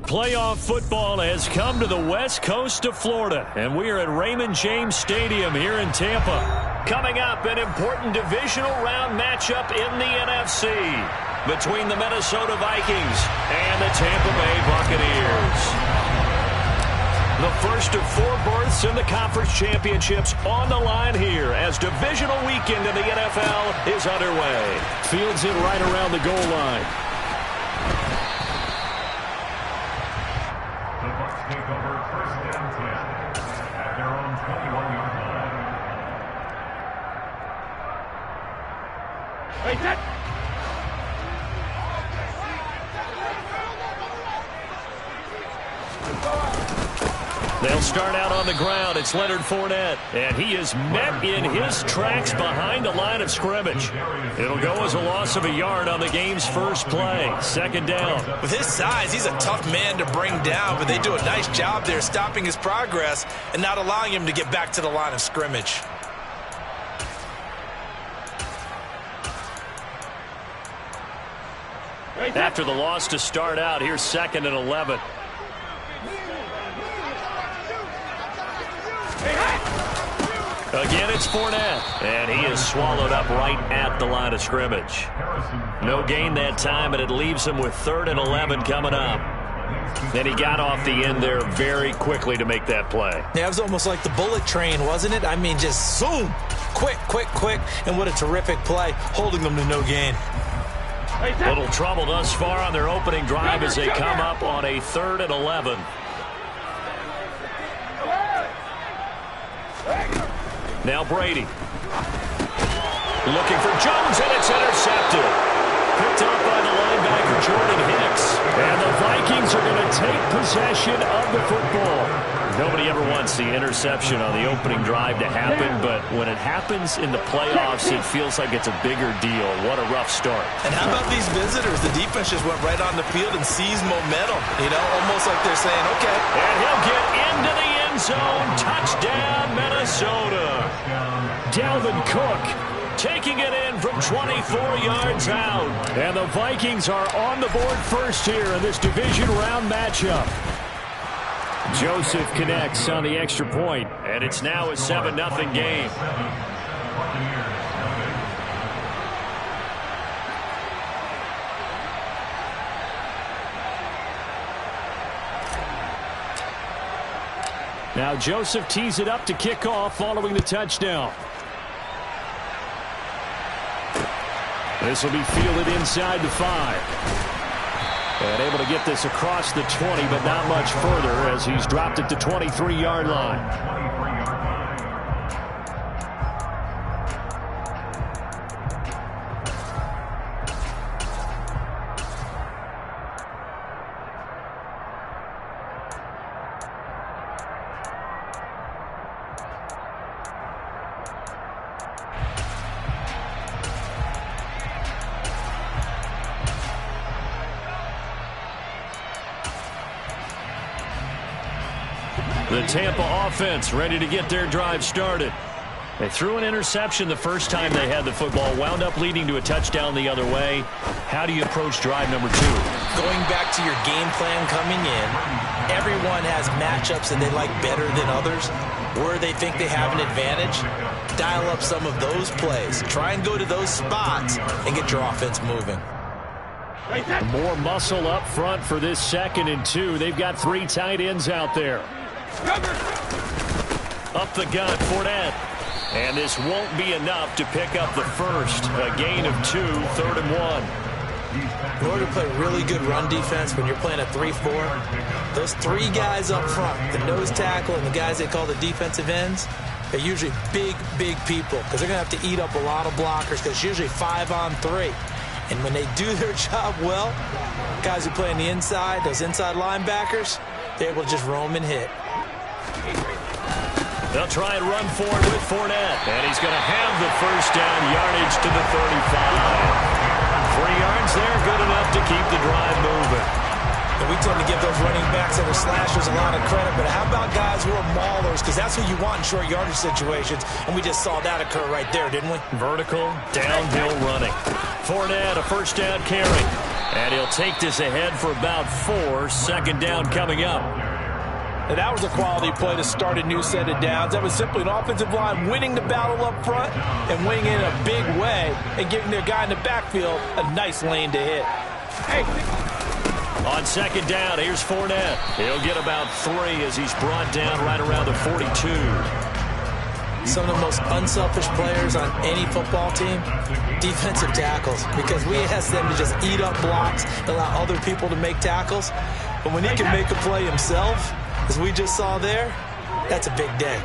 Playoff football has come to the west coast of Florida, and we are at Raymond James Stadium here in Tampa. Coming up, an important divisional round matchup in the NFC between the Minnesota Vikings and the Tampa Bay Buccaneers. The first of 4 berths in the conference championships on the line here as divisional weekend in the NFL is underway. Fields it right around the goal line. Take over first and 10 at their own 21-yard line. Wait, that. They'll start out on the ground. It's Leonard Fournette, and he is met in his tracks behind the line of scrimmage. It'll go as a loss of a yard on the game's first play. Second down. With his size, he's a tough man to bring down, but they do a nice job there stopping his progress and not allowing him to get back to the line of scrimmage. After the loss to start out, here's 2nd and 11. Again, it's Fournette, and he is swallowed up right at the line of scrimmage. No gain that time, and it leaves him with 3rd and 11 coming up. And he got off the end there very quickly to make that play. Yeah, it was almost like the bullet train, wasn't it? I mean, just zoom, quick, quick, quick, and what a terrific play, holding them to no gain. Little trouble thus far on their opening drive as they come up on a 3rd and 11. Now Brady. Looking for Jones, and it's intercepted. Picked up by the linebacker, Jordan Hicks. And the Vikings are going to take possession of the football. Nobody ever wants the interception on the opening drive to happen, but when it happens in the playoffs, it feels like it's a bigger deal. What a rough start. And how about these visitors? The defense just went right on the field and seized momentum. You know, almost like they're saying, okay. And he'll get into the end zone. Touchdown, Minnesota. Dalvin Cook taking it in from 24 yards out. And the Vikings are on the board first here in this division round matchup. Joseph connects on the extra point, and it's now a 7-0 game. Now Joseph tees it up to kick off following the touchdown. This will be fielded inside the 5. And able to get this across the 20, but not much further as he's dropped it to 23-yard line. The Tampa offense ready to get their drive started. They threw an interception the first time they had the football, wound up leading to a touchdown the other way. How do you approach drive number 2? Going back to your game plan coming in, everyone has matchups that they like better than others. Where they think they have an advantage, dial up some of those plays. Try and go to those spots and get your offense moving. More muscle up front for this 2nd and 2. They've got 3 tight ends out there. Up the gut, Fournette. And this won't be enough to pick up the first. A gain of 2, 3rd and 1. In order to play really good run defense when you're playing a 3-4, those 3 guys up front, the nose tackle and the guys they call the defensive ends, they're usually big, big people because they're going to have to eat up a lot of blockers because it's usually 5-on-3. And when they do their job well, guys who play on the inside, those inside linebackers, they're able to just roam and hit. They'll try and run forward with Fournette. And he's going to have the first down, yardage to the 35. 3 yards there, good enough to keep the drive moving. And we tend to give those running backs that are slashers a lot of credit, but how about guys who are maulers? Because that's who you want in short yardage situations, and we just saw that occur right there, didn't we? Vertical, downhill running. Fournette, a first down carry. And he'll take this ahead for about 4. Second down coming up. And that was a quality play to start a new set of downs. That was simply an offensive line winning the battle up front and winning in a big way and giving their guy in the backfield a nice lane to hit. Hey. On second down, here's Fournette. He'll get about 3 as he's brought down right around the 42. Some of the most unselfish players on any football team, defensive tackles, because we ask them to just eat up blocks, allow other people to make tackles. But when he can make a play himself, as we just saw there, that's a big day.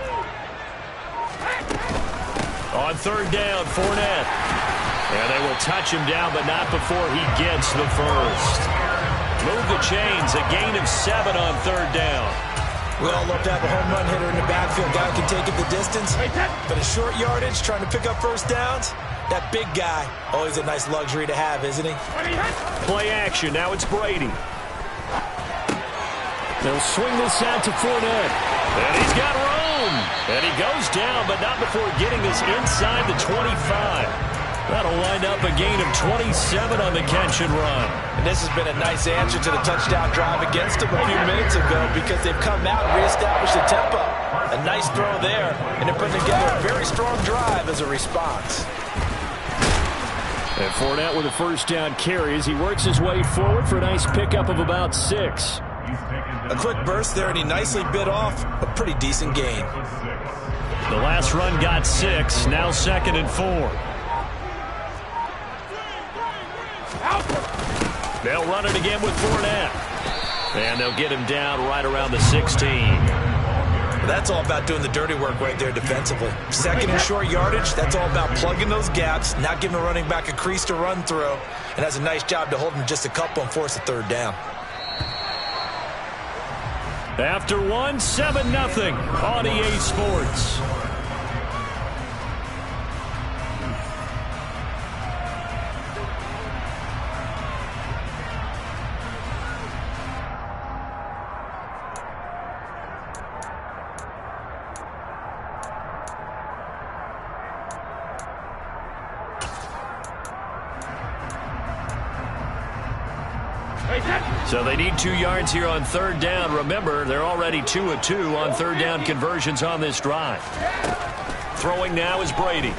On third down, Fournette. And they will touch him down, but not before he gets the first. Move the chains, a gain of 7 on third down. We all love to have a home run hitter in the backfield. Guy can take it the distance. But a short yardage, trying to pick up first downs, that big guy, always a nice luxury to have, isn't he? Play action, now it's Brady. They'll swing this out to Fournette. And he's got room. And he goes down, but not before getting this inside the 25. That'll wind up a gain of 27 on the catch and run. And this has been a nice answer to the touchdown drive against them a few minutes ago because they've come out and reestablished the tempo. A nice throw there, and they're putting together a very strong drive as a response. And Fournette with a first down carry as he works his way forward for a nice pickup of about 6. A quick burst there, and he nicely bit off a pretty decent gain. The last run got 6, now second and 4. They'll run it again with Fournette. And they'll get him down right around the 16. That's all about doing the dirty work right there defensively. Second and short yardage, that's all about plugging those gaps, not giving a running back a crease to run through, and has a nice job to hold him just a couple and force a third down. After 1, 7-0 on EA Sports. So they need 2 yards here on third down. Remember, they're already 2 of 2 on third down conversions on this drive. Throwing now is Brady.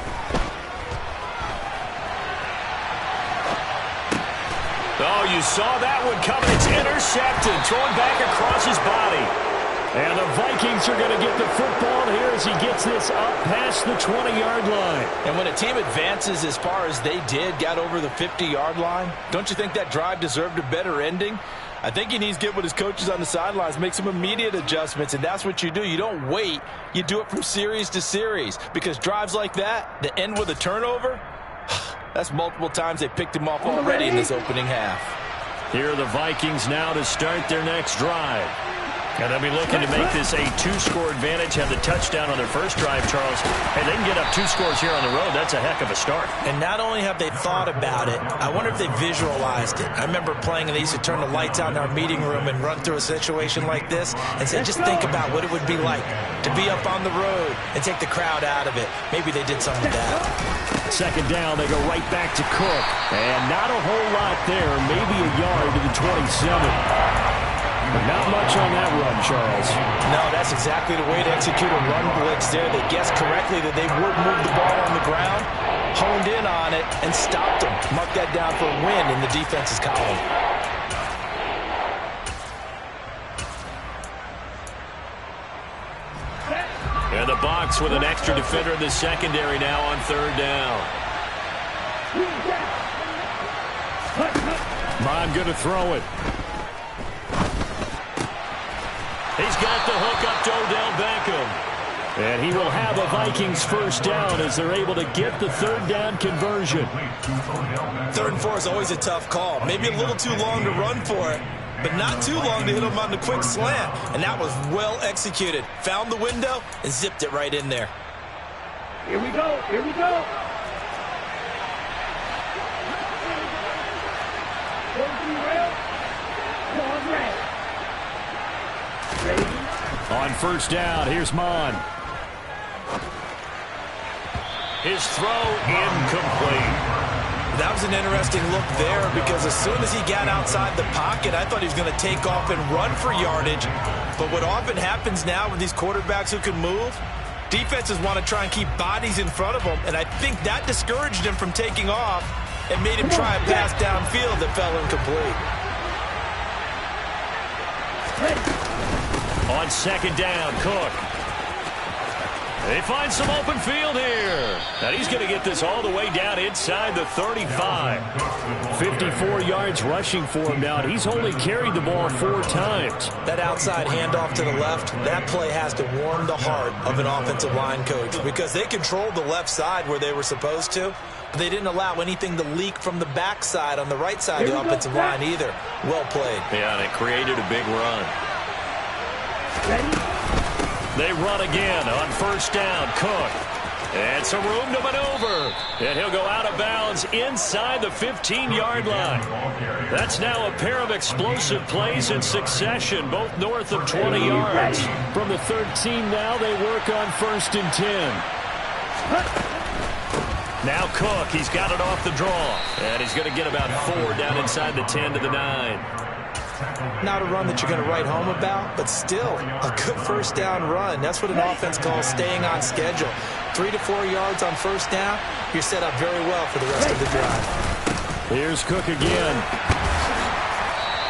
Oh, you saw that one coming. It's intercepted. Throwing back across his body. And the Vikings are going to get the football here as he gets this up past the 20-yard line. And when a team advances as far as they did, got over the 50-yard line, don't you think that drive deserved a better ending? I think he needs to get with his coaches on the sidelines, make some immediate adjustments, and that's what you do. You don't wait. You do it from series to series because drives like that end with a turnover, that's multiple times they picked him off already in this opening half. Here are the Vikings now to start their next drive. And they'll be looking to make this a 2-score advantage. Have the touchdown on their first drive, Charles. Hey, they can get up 2 scores here on the road. That's a heck of a start. And not only have they thought about it, I wonder if they visualized it. I remember playing, and they used to turn the lights out in our meeting room and run through a situation like this and say, just think about what it would be like to be up on the road and take the crowd out of it. Maybe they did some of that. Second down, they go right back to Cook. And not a whole lot there. Maybe a yard to the 27. Not much on that run, Charles. No, that's exactly the way to execute a run blitz there. They guessed correctly that they would move the ball on the ground, honed in on it, and stopped them. Mark that down for a win in the defense's column. And the box with an extra defender in the secondary now on third down. Mon going to throw it. He's got the hook up to Odell Beckham. And he will have a Vikings first down as they're able to get the third down conversion. 3rd and 4 is always a tough call. Maybe a little too long to run for it, but not too long to hit him on the quick slant. And that was well executed. Found the window and zipped it right in there. Here we go. Here we go. On first down, here's Mon. His throw incomplete. That was an interesting look there because as soon as he got outside the pocket, I thought he was going to take off and run for yardage. But what often happens now with these quarterbacks who can move, defenses want to try and keep bodies in front of them, and I think that discouraged him from taking off and made him try a pass downfield that fell incomplete. On second down, Cook. They find some open field here. And he's going to get this all the way down inside the 35. 54 yards rushing for him now. He's only carried the ball 4 times. That outside handoff to the left, that play has to warm the heart of an offensive line coach because they controlled the left side where they were supposed to. They didn't allow anything to leak from the backside on the right side of the offensive line either. Well played. Yeah, and it created a big run. They run again on first down. Cook. And some room to maneuver. And he'll go out of bounds inside the 15-yard line. That's now a pair of explosive plays in succession, both north of 20 yards. From the 13 now, they work on first and 10. Now Cook, he's got it off the draw. And he's going to get about 4 down inside the 10 to the 9. Not a run that you're going to write home about, but still a good first down run. That's what an offense calls staying on schedule. 3 to 4 yards on first down, you're set up very well for the rest of the drive. Here's Cook again.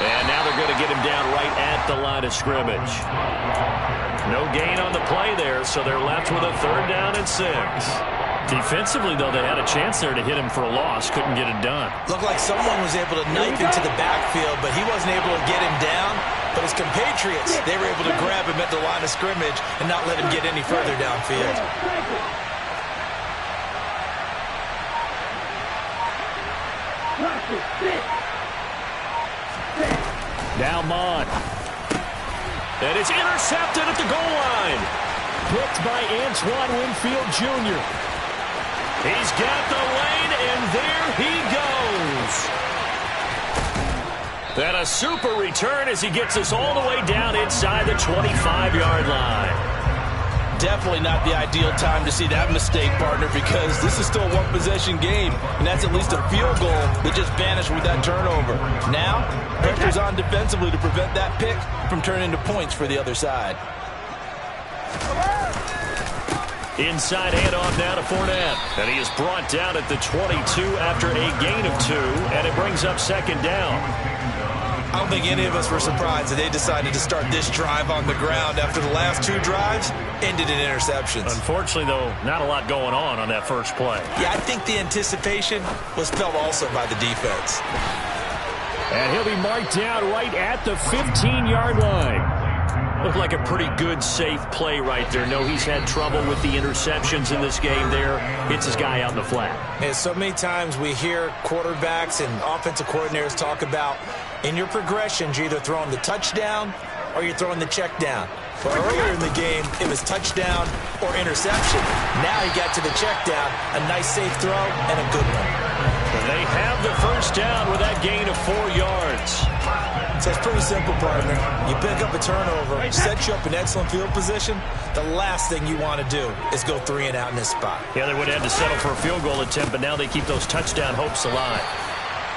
And now they're going to get him down right at the line of scrimmage. No gain on the play there, so they're left with a 3rd down and 6. Defensively, though, they had a chance there to hit him for a loss. Couldn't get it done. Looked like someone was able to knife into the backfield, but he wasn't able to get him down. But his compatriots, they were able to grab him at the line of scrimmage and not let him get any further downfield. Now Mond. And it's intercepted at the goal line. Picked by Antoine Winfield Jr. He's got the lane, and there he goes. And a super return as he gets us all the way down inside the 25-yard line. Definitely not the ideal time to see that mistake, partner, because this is still a one-possession game, and that's at least a field goal that just vanished with that turnover. Now, pressure's on defensively to prevent that pick from turning into points for the other side. Inside handoff now to Fournette. And he is brought down at the 22 after a gain of 2, and it brings up second down. I don't think any of us were surprised that they decided to start this drive on the ground after the last 2 drives ended in interceptions. Unfortunately, though, not a lot going on that first play. Yeah, I think the anticipation was felt also by the defense. And he'll be marked down right at the 15-yard line. Looked like a pretty good, safe play right there. No, he's had trouble with the interceptions in this game there. Hits his guy out in the flat. And so many times we hear quarterbacks and offensive coordinators talk about in your progressions, you're either throwing the touchdown or you're throwing the check down. But earlier in the game, it was touchdown or interception. Now he got to the check down, a nice safe throw, and a good one. And they have the first down with that gain of 4 yards. So it's pretty simple, partner. You pick up a turnover, set you up in excellent field position. The last thing you want to do is go 3 and out in this spot. Yeah, they would have had to settle for a field goal attempt, but now they keep those touchdown hopes alive.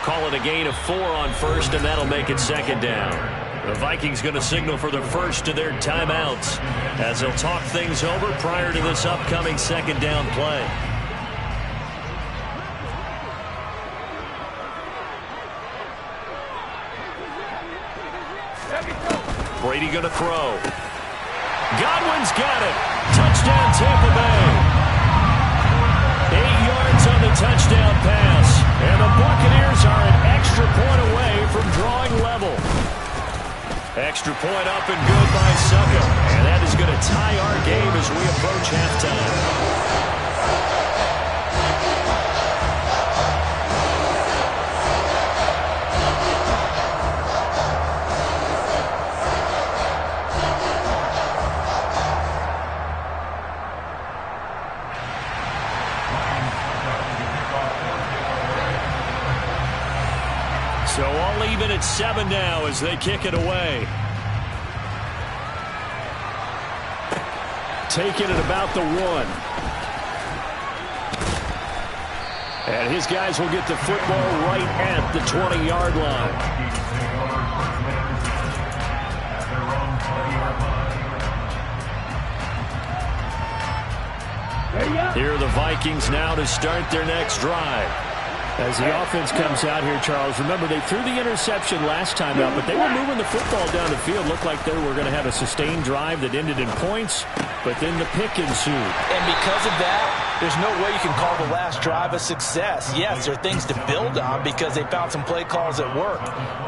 Call it a gain of 4 on first, and that'll make it second down. The Vikings going to signal for the first of their timeouts as they'll talk things over prior to this upcoming second down play. Brady going to throw. Godwin's got it. Touchdown, Tampa Bay. 8 yards on the touchdown pass. And the Buccaneers are an extra point away from drawing level. Extra point up and good by Succa. And that is going to tie our game as we approach halftime. So all even at 7 now as they kick it away. Taking it about the 1. And his guys will get the football right at the 20-yard line. Here are the Vikings now to start their next drive. As the offense comes out here, Charles, remember they threw the interception last time out, but they were moving the football down the field. Looked like they were going to have a sustained drive that ended in points, but then the pick ensued. And because of that, there's no way you can call the last drive a success. Yes, there are things to build on because they found some play calls that work.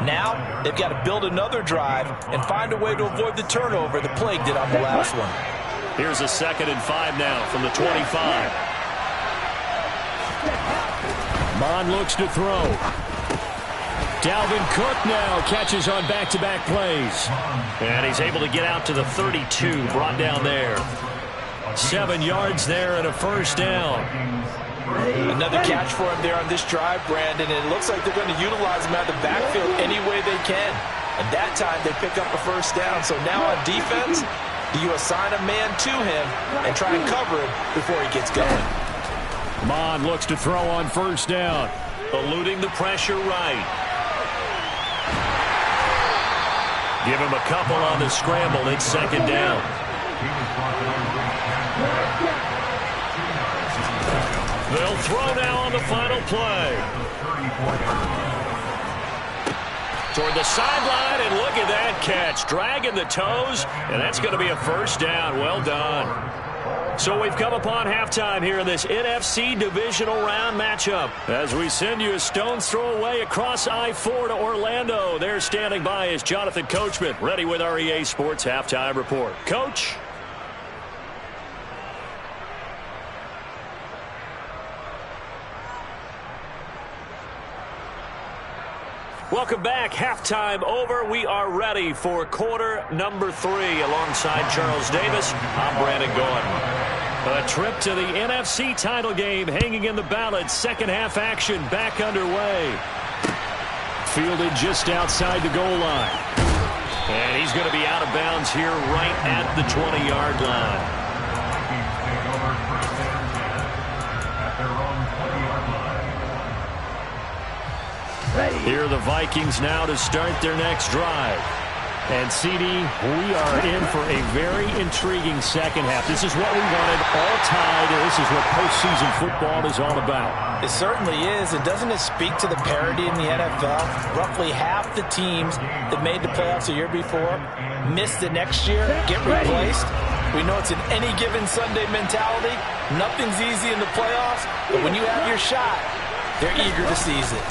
Now, they've got to build another drive and find a way to avoid the turnover the Plague did on the last one. Here's a 2nd and 5 now from the 25. Mon looks to throw. Dalvin Cook now catches on back-to-back plays. And he's able to get out to the 32, brought down there. 7 yards there and a first down. Another catch for him there on this drive, Brandon. And it looks like they're going to utilize him out of the backfield any way they can. And that time they pick up a first down. So now on defense, do you assign a man to him and try and cover him before he gets going? Mon looks to throw on first down. Eluding the pressure right. Give him a couple on the scramble. It's 2nd down. They'll throw now on the final play. Toward the sideline, and look at that catch. Dragging the toes, and that's going to be a first down. Well done. So we've come upon halftime here in this NFC divisional round matchup. As we send you a stone's throw away across I-4 to Orlando. There standing by is Jonathan Coachman, ready with our EA Sports Halftime Report. Coach? Welcome back. Halftime over. We are ready for quarter number 3. Alongside Charles Davis, I'm Brandon Gordon. A trip to the NFC title game hanging in the balance. Second half action back underway. Fielded just outside the goal line. And he's going to be out of bounds here right at the 20-yard line. Here are the Vikings now to start their next drive. And, CD, we are in for a very intriguing second half. This is what we wanted, all tied, and this is what postseason football is all about. It certainly is. And doesn't it speak to the parity in the NFL? Roughly half the teams that made the playoffs the year before miss the next year, get replaced. We know it's an any given Sunday mentality. Nothing's easy in the playoffs, but when you have your shot, they're eager to seize it.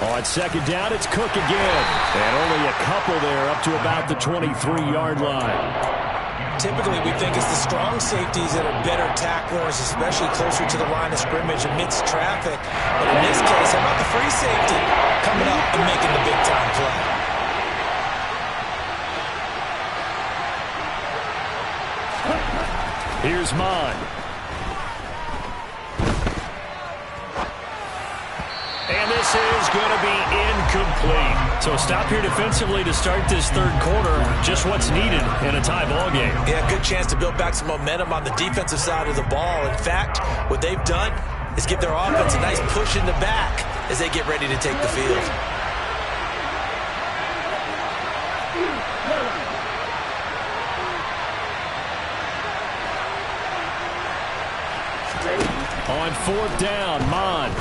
On second down, it's Cook again. And only a couple there up to about the 23-yard line. Typically, we think it's the strong safeties that are better tacklers, especially closer to the line of scrimmage amidst traffic. But in this case, how about the free safety coming up and making the big-time play? Here's Mon. And this is going to be incomplete. So stop here defensively to start this third quarter. Just what's needed in a tie ball game. Yeah, good chance to build back some momentum on the defensive side of the ball. In fact, what they've done is give their offense a nice push in the back as they get ready to take the field. On fourth down, Mon.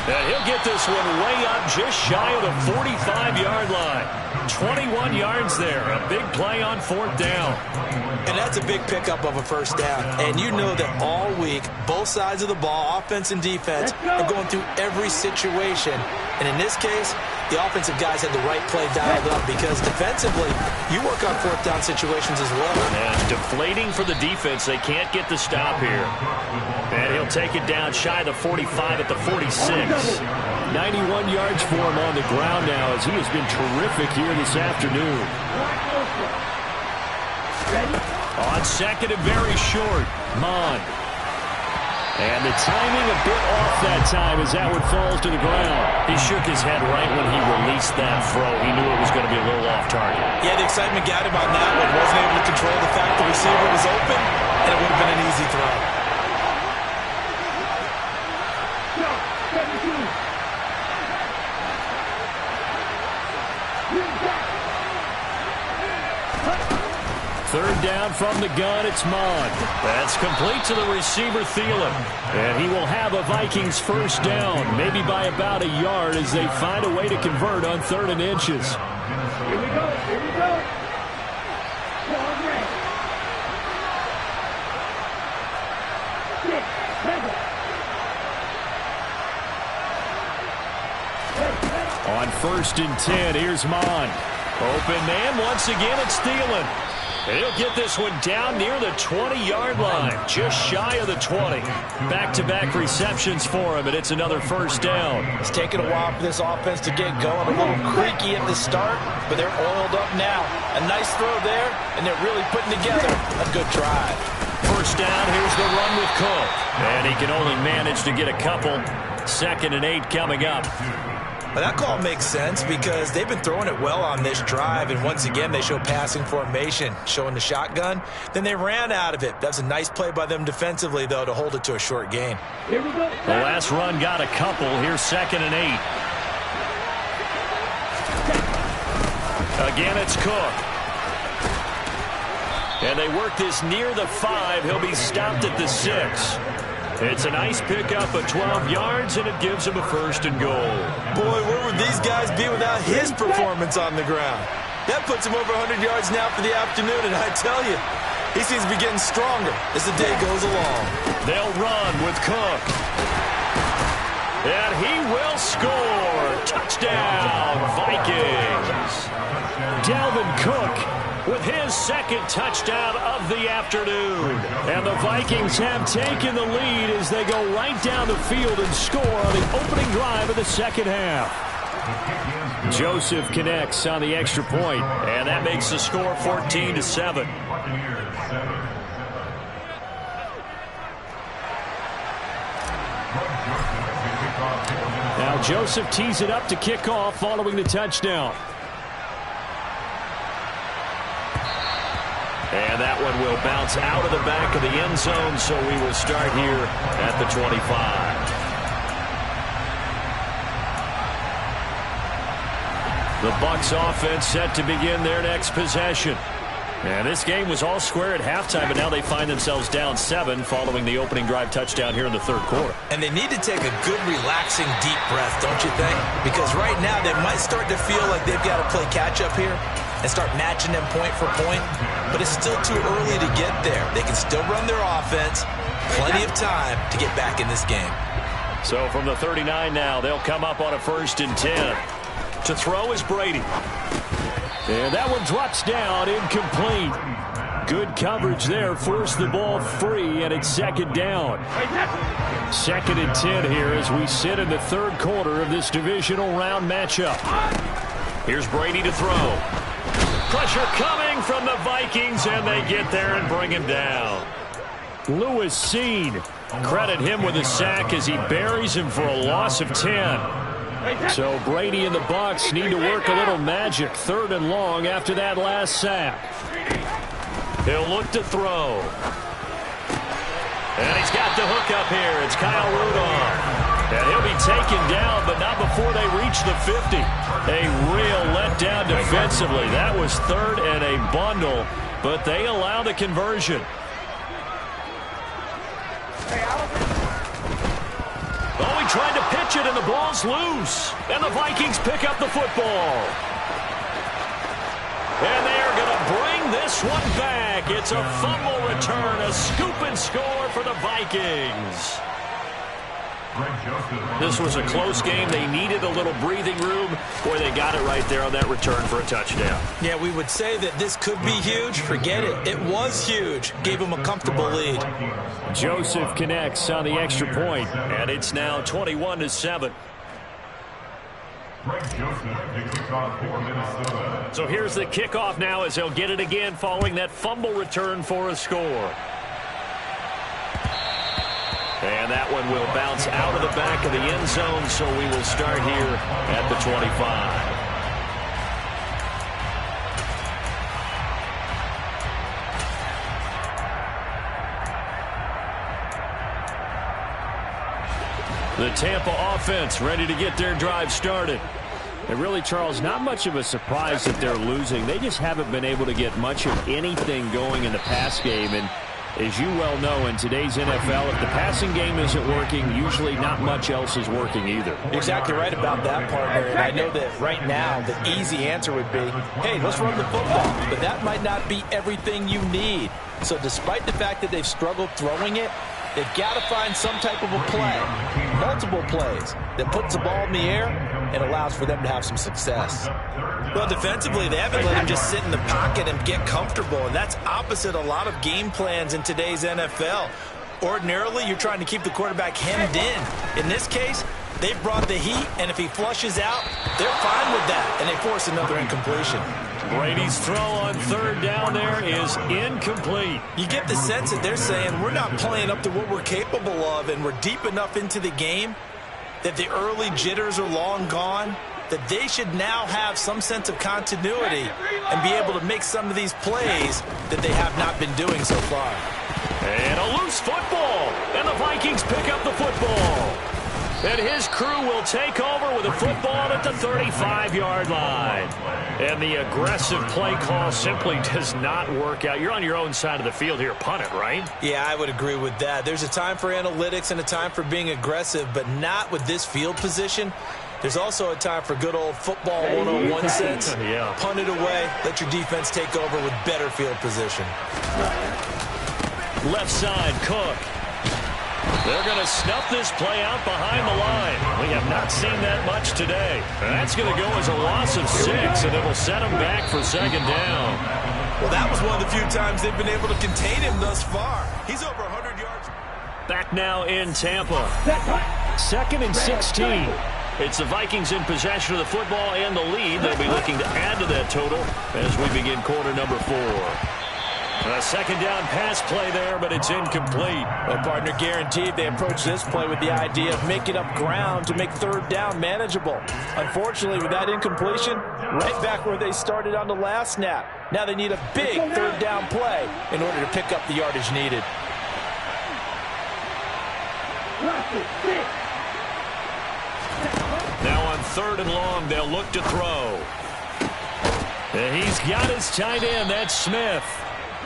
And he'll get this one way up just shy of the 45-yard line. 21 yards there. A big play on fourth down. And that's a big pickup of a first down. And you know that all week, both sides of the ball, offense and defense, are going through every situation. And in this case, the offensive guys had the right play dialed up because defensively, you work on fourth down situations as well. And deflating for the defense. They can't get the stop here. And he'll take it down shy of the 45 at the 46. 91 yards for him on the ground now as he has been terrific here this afternoon. On second and very short, Mon. And the timing a bit off that time as that one falls to the ground. He shook his head right when he released that throw. He knew it was going to be a little off target. Yeah, the excitement got him on that one. Wasn't able to control the fact the receiver was open, and it would have been an easy throw. Third down from the gun, it's Mond. That's complete to the receiver, Thielen. And he will have a Vikings first down, maybe by about a yard as they find a way to convert on 3rd and inches. Here we go, here we go. On 1st and 10, here's Mond. Open man, once again it's Thielen. He'll get this one down near the 20-yard line, just shy of the 20. Back-to-back receptions for him, and it's another first down. It's taken a while for this offense to get going. A little creaky at the start, but they're oiled up now. A nice throw there, and they're really putting together a good drive. First down, here's the run with Cook. And he can only manage to get a couple. 2nd and 8 coming up. Well, that call makes sense because they've been throwing it well on this drive, and once again they show passing formation, showing the shotgun. Then they ran out of it. That's a nice play by them defensively, though, to hold it to a short gain. Here we go. The last run got a couple. Here's 2nd and 8. Again, it's Cook. And they work this near the 5. He'll be stopped at the 6. It's a nice pickup of 12 yards, and it gives him a 1st and goal. Boy, where would these guys be without his performance on the ground? That puts him over 100 yards now for the afternoon, and I tell you, he seems to be getting stronger as the day goes along. They'll run with Cook. And he will score. Touchdown, Vikings. Dalvin Cook with his 2nd touchdown of the afternoon. And the Vikings have taken the lead as they go right down the field and score on the opening drive of the 2nd half. Joseph connects on the extra point, and that makes the score 14-7. Now Joseph tees it up to kick off following the touchdown. And that one will bounce out of the back of the end zone, so we will start here at the 25. The Bucs offense set to begin their next possession. And this game was all square at halftime, but now they find themselves down 7 following the opening drive touchdown here in the 3rd quarter. And they need to take a good, relaxing, deep breath, don't you think? Because right now they might start to feel like they've got to play catch-up here and start matching them point for point. But it's still too early to get there. They can still run their offense. Plenty of time to get back in this game. So from the 39 now, they'll come up on a 1st and 10. To throw is Brady. And that one drops down, incomplete. Good coverage there, forced the ball free, and it's 2nd down. 2nd and 10 here as we sit in the 3rd quarter of this divisional round matchup. Here's Brady to throw. Pressure coming from the Vikings, and they get there and bring him down. Lewis Seen, credit him with a sack as he buries him for a loss of 10. So Brady and the Bucs need to work a little magic. 3rd and long after that last sack. He'll look to throw. And he's got the hook up here. It's Kyle Rudolph. And he'll be taken down, but not before they reach the 50. A real letdown defensively. That was 3rd and a bundle, but they allow the conversion. Oh, he tried to pitch it, and the ball's loose. And the Vikings pick up the football. And they are going to bring this one back. It's a fumble return, a scoop and score for the Vikings. This was a close game. They needed a little breathing room. Boy, they got it right there on that return for a touchdown. Yeah, we would say that this could be huge. Forget it. It was huge. Gave them a comfortable lead. Joseph connects on the extra point, and it's now 21-7. So here's the kickoff now as they'll get it again following that fumble return for a score. And that one will bounce out of the back of the end zone, so we will start here at the 25. The Tampa offense ready to get their drive started. And really, Charles, not much of a surprise that they're losing. They just haven't been able to get much of anything going in the pass game. And as you well know, in today's NFL, if the passing game isn't working, usually not much else is working either. You're exactly right about that, partner. And I know that right now the easy answer would be, hey, let's run the football. But that might not be everything you need. So despite the fact that they've struggled throwing it, they've got to find some type of a play, multiple plays, that puts the ball in the air and allows for them to have some success. Well, defensively, they haven't let him just sit in the pocket and get comfortable, and that's opposite a lot of game plans in today's NFL. Ordinarily, you're trying to keep the quarterback hemmed in. In this case, they've brought the heat, and if he flushes out, they're fine with that, and they force another incompletion. Brady's throw on third down there is incomplete. You get the sense that they're saying we're not playing up to what we're capable of, and we're deep enough into the game that the early jitters are long gone, that they should now have some sense of continuity and be able to make some of these plays that they have not been doing so far. And a loose football, and the Vikings pick up the football. And his crew will take over with a football at the 35-yard line. And the aggressive play call simply does not work out. You're on your own side of the field here. Punt it, right? Yeah, I would agree with that. There's a time for analytics and a time for being aggressive, but not with this field position. There's also a time for good old football 101 sense. Yeah. Punt it away. Let your defense take over with better field position. Left side, Cook. They're going to snuff this play out behind the line. We have not seen that much today. And that's going to go as a loss of 6, and it will set them back for second down. Well, that was one of the few times they've been able to contain him thus far. He's over 100 yards. Back now in Tampa. 2nd and 16. It's the Vikings in possession of the football and the lead. They'll be looking to add to that total as we begin quarter number 4. A second down pass play there, but it's incomplete. Well, partner, guaranteed they approach this play with the idea of making up ground to make third down manageable. Unfortunately, with that incompletion, right back where they started on the last snap. Now they need a big third down play in order to pick up the yardage needed. Now on 3rd and long, they'll look to throw. And he's got his tight end, that's Smith.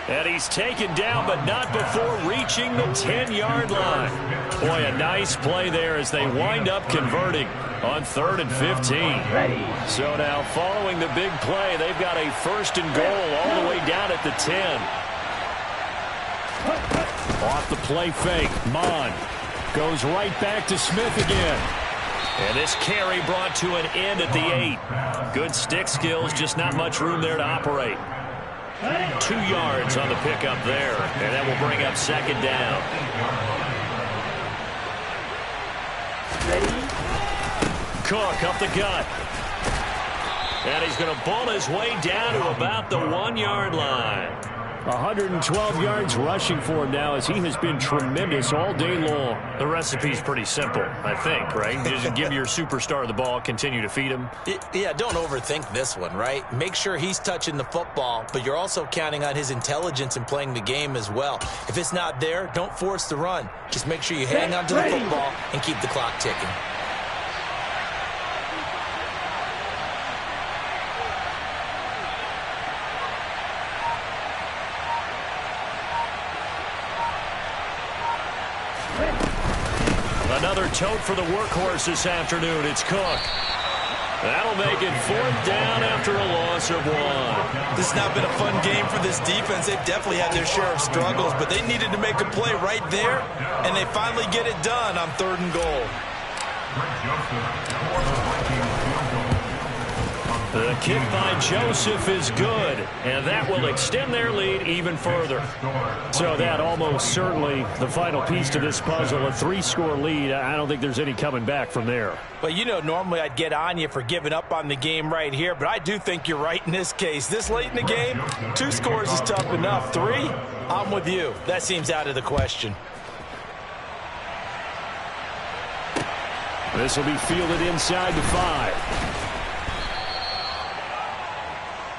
And he's taken down, but not before reaching the 10-yard line. Boy, a nice play there as they wind up converting on 3rd and 15. So now following the big play, they've got a 1st and goal all the way down at the 10. Off the play fake, Mon goes right back to Smith again. And this carry brought to an end at the 8. Good stick skills, just not much room there to operate. 2 yards on the pickup there, and that will bring up second down. Cook up the gut. And he's going to ball his way down to about the 1-yard line. 112 yards rushing for him now as he has been tremendous all day long. The recipe's pretty simple, I think, right? Just give your superstar the ball, continue to feed him. Yeah, don't overthink this one, right? Make sure he's touching the football, but you're also counting on his intelligence in playing the game as well. If it's not there, don't force the run. Just make sure you hang on to the football and keep the clock ticking. Another tote for the workhorse this afternoon. It's Cook. That'll make it 4th down after a loss of 1. This has not been a fun game for this defense. They've definitely had their share of struggles, but they needed to make a play right there, and they finally get it done on 3rd and goal. The kick by Joseph is good, and that will extend their lead even further. So that almost certainly the final piece to this puzzle, a 3-score lead. I don't think there's any coming back from there. Well, you know, normally I'd get on you for giving up on the game right here, but I do think you're right in this case. This late in the game, 2 scores is tough enough. 3, I'm with you. That seems out of the question. This will be fielded inside the 5.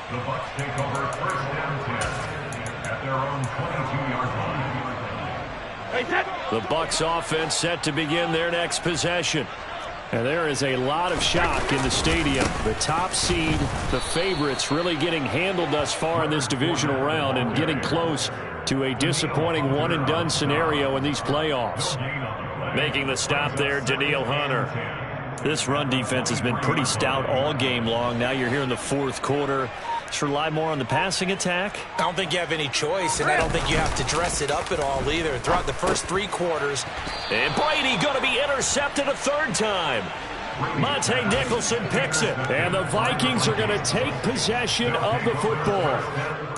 The Bucs take over 1st down 10 at their own 22-yard line. The Bucs offense set to begin their next possession. And there is a lot of shock in the stadium. The top seed, the favorites, really getting handled thus far in this divisional round and getting close to a disappointing one-and-done scenario in these playoffs. Making the stop there, Danielle Hunter. This run defense has been pretty stout all game long. Now you're here in the fourth quarter. Just rely more on the passing attack. I don't think you have any choice, and I don't think you have to dress it up at all either. Throughout the first 3 quarters. And Brady going to be intercepted a third time. Monte Nicholson picks it. And the Vikings are going to take possession of the football.